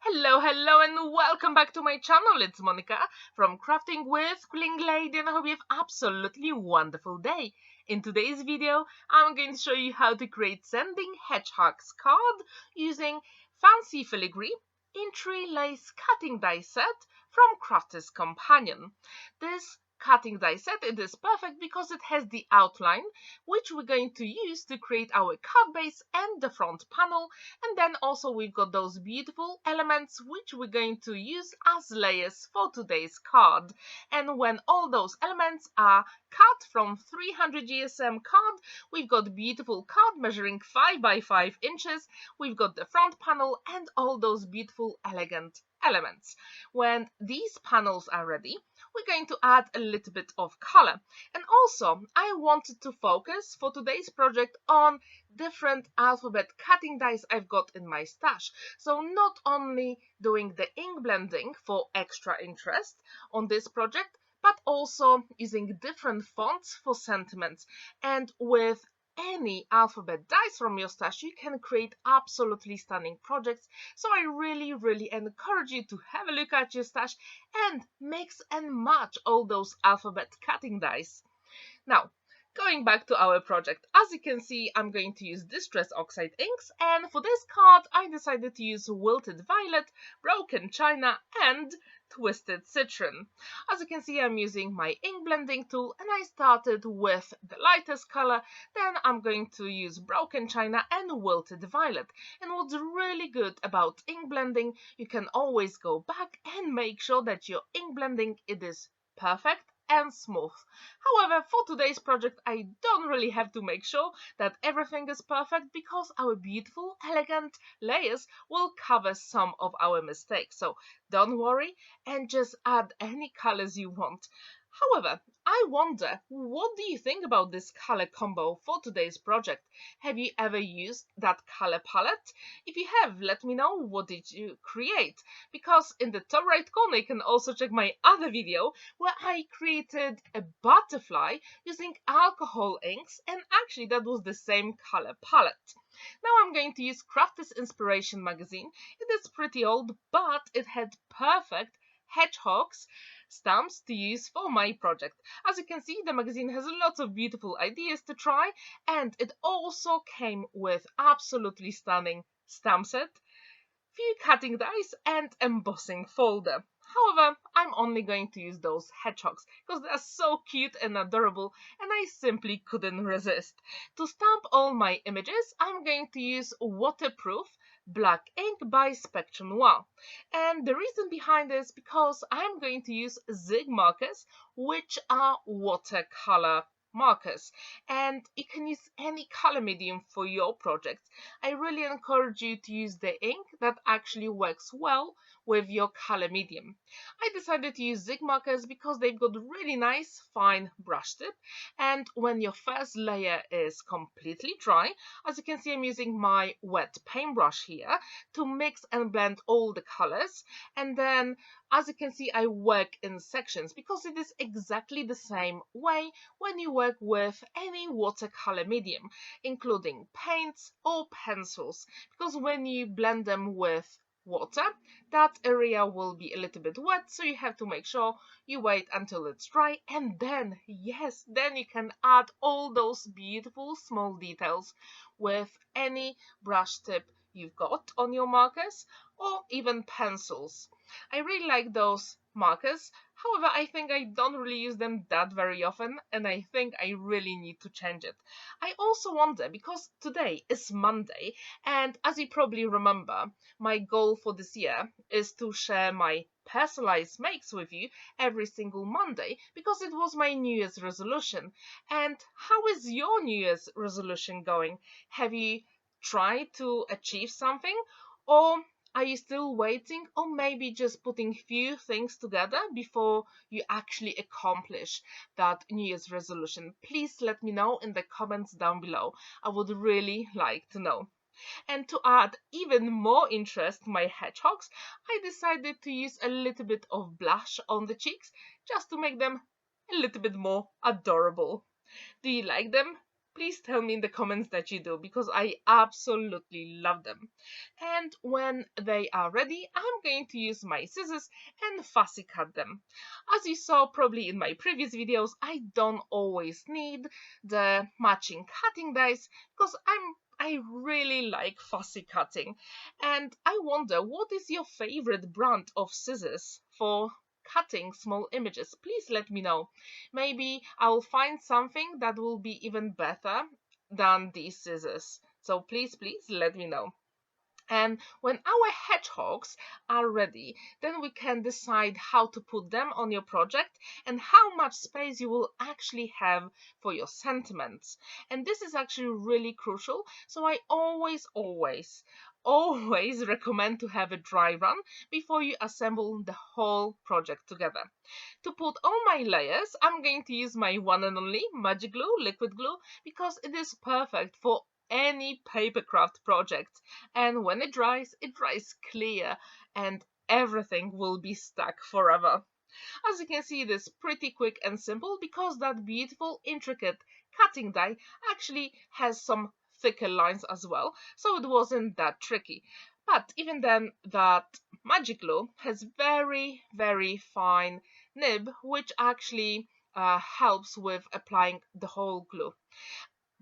Hello and welcome back to my channel. It's Monica from Crafting with Quilling Lady and I hope you have absolutely wonderful day. In today's video, I'm going to show you how to create sending Hedgehugs card using fancy Filigree Intri'lace cutting die set from Crafter's Companion. This cutting die set, it is perfect because it has the outline which we're going to use to create our card base and the front panel, and then also we've got those beautiful elements which we're going to use as layers for today's card. And when all those elements are cut from 300 GSM card, we've got beautiful card measuring 5 by 5 inches, we've got the front panel and all those beautiful elegant elements. When these panels are ready, we're going to add a little bit of color. And also, I wanted to focus for today's project on different alphabet cutting dies I've got in my stash. So not only doing the ink blending for extra interest on this project, but also using different fonts for sentiments. And with any alphabet dice from your stash, you can create absolutely stunning projects. So I really encourage you to have a look at your stash and mix and match all those alphabet cutting dice. Now, going back to our project, as you can see, I'm going to use Distress Oxide inks, and for this card I decided to use Wiltered Violet, Broken China and Twisted Citron. As you can see, I'm using my ink blending tool and I started with the lightest color, then I'm going to use Broken China and Wilted Violet. And what's really good about ink blending, you can always go back and make sure that your ink blending it is perfect and smooth. However, for today's project, I don't really have to make sure that everything is perfect because our beautiful, elegant layers will cover some of our mistakes. So don't worry and just add any colors you want. However, I wonder, what do you think about this color combo for today's project? Have you ever used that color palette? If you have, let me know what did you create. Because in the top right corner, you can also check my other video where I created a butterfly using alcohol inks, and actually that was the same color palette. Now I'm going to use Crafter's Inspiration magazine. It is pretty old, but it had perfect hedgehogs stamps to use for my project. As you can see, the magazine has lots of beautiful ideas to try, and it also came with absolutely stunning stamp set, few cutting dies and embossing folder. However, I'm only going to use those hedgehogs because they are so cute and adorable and I simply couldn't resist. To stamp all my images, I'm going to use waterproof black ink by Spectrum Noir. And the reason behind this is because I'm going to use Zig markers, which are watercolor markers, and you can use any color medium for your project. I really encourage you to use the ink that actually works well with your color medium. I decided to use Zig markers because they've got really nice fine brush tip, and when your first layer is completely dry, as you can see, I'm using my wet paintbrush here to mix and blend all the colors, and then as you can see, I work in sections because it is exactly the same way when you work with any watercolor medium, including paints or pencils, because when you blend them with water, that area will be a little bit wet, so you have to make sure you wait until it's dry, and then, yes, then you can add all those beautiful small details with any brush tip you've got on your markers or even pencils. I really like those markers. However, I think I don't really use them that very often and I think I really need to change it. I also wonder, because today is Monday and as you probably remember, my goal for this year is to share my personalized makes with you every single Monday because it was my New Year's resolution. And how is your New Year's resolution going? Have you tried to achieve something, or are you still waiting, or maybe just putting few things together before you actually accomplish that New Year's resolution? Please let me know in the comments down below. I would really like to know. And to add even more interest to my hedgehogs, I decided to use a little bit of blush on the cheeks just to make them a little bit more adorable. Do you like them? Please tell me in the comments that you do, because I absolutely love them. And when they are ready, I'm going to use my scissors and fussy cut them. As you saw probably in my previous videos, I don't always need the matching cutting dies because I really like fussy cutting. And I wonder, what is your favorite brand of scissors for cutting small images? Please let me know. Maybe I'll find something that will be even better than these scissors. So please let me know. And when our hedgehogs are ready, then we can decide how to put them on your project and how much space you will actually have for your sentiments. And this is actually really crucial. So I always recommend to have a dry run before you assemble the whole project together. To put all my layers, I'm going to use my one and only magic glue, liquid glue, because it is perfect for any papercraft project, and when it dries clear and everything will be stuck forever. As you can see, it is pretty quick and simple because that beautiful intricate cutting die actually has some thicker lines as well, so it wasn't that tricky. But even then, that magic glue has very fine nib, which actually helps with applying the whole glue.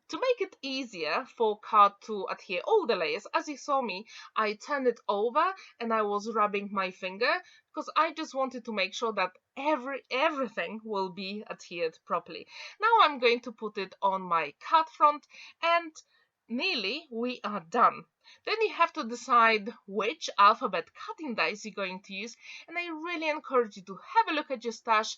To make it easier for card to adhere all the layers, as you saw me, I turned it over and I was rubbing my finger because I just wanted to make sure that everything will be adhered properly. Now I'm going to put it on my card front and nearly we are done. Then you have to decide which alphabet cutting dies you're going to use, and I really encourage you to have a look at your stash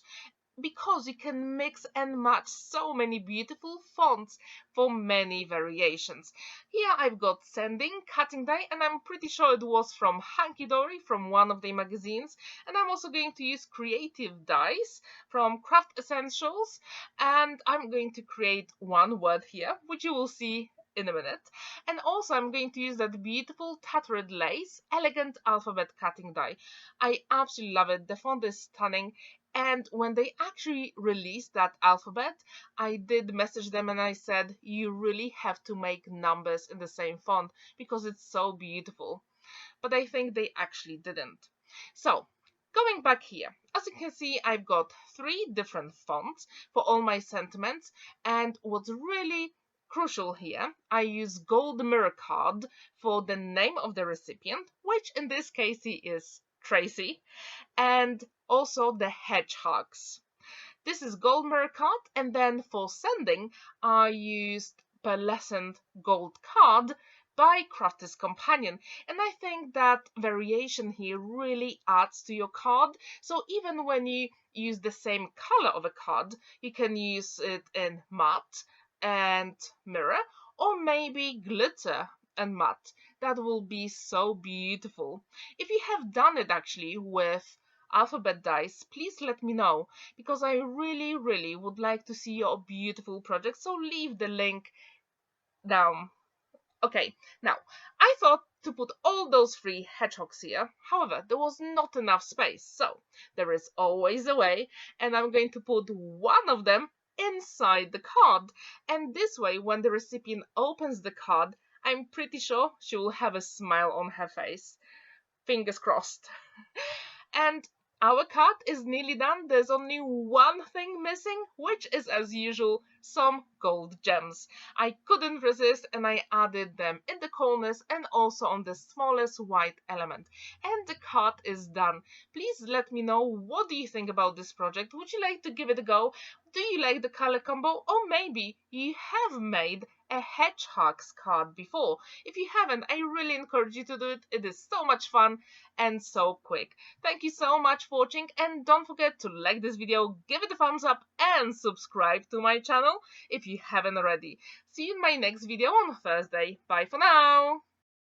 because you can mix and match so many beautiful fonts for many variations. Here I've got Sending cutting die, and I'm pretty sure it was from Hunkydory, from one of the magazines. And I'm also going to use Creative Dies from Craft Essentials, and I'm going to create one word here, which you will see in a minute. And also I'm going to use that beautiful Tattered lace elegant alphabet cutting die. I absolutely love it. The font is stunning. And when they actually released that alphabet, I did message them and I said, you really have to make numbers in the same font because it's so beautiful. But I think they actually didn't. So, going back here, as you can see, I've got 3 different fonts for all my sentiments. And what's really crucial here, I use gold mirror card for the name of the recipient, which in this case is Tracy, and also the hedgehogs. This is gold mirror card, and then for sending I used pearlescent gold card by Crafter's Companion, and I think that variation here really adds to your card. So even when you use the same color of a card, you can use it in matte and mirror, or maybe glitter and matte. That will be so beautiful. If you have done it actually with alphabet dice, please let me know, because I really would like to see your beautiful project, so leave the link down. Okay, now I thought to put all those 3 hedgehogs here, however there was not enough space, so there is always a way, and I'm going to put one of them inside the card, and this way when the recipient opens the card, I'm pretty sure she will have a smile on her face. Fingers crossed. And our card is nearly done. There's only one thing missing, which is, as usual, some gold gems. I couldn't resist and I added them in the corners and also on the smallest white element. And the card is done. Please let me know, what do you think about this project? Would you like to give it a go? Do you like the color combo? Or maybe you have made a Hedgehugs card before. If you haven't, I really encourage you to do it. It is so much fun and so quick. Thank you so much for watching, and don't forget to like this video, give it a thumbs up and subscribe to my channel if you haven't already. See you in my next video on Thursday. Bye for now!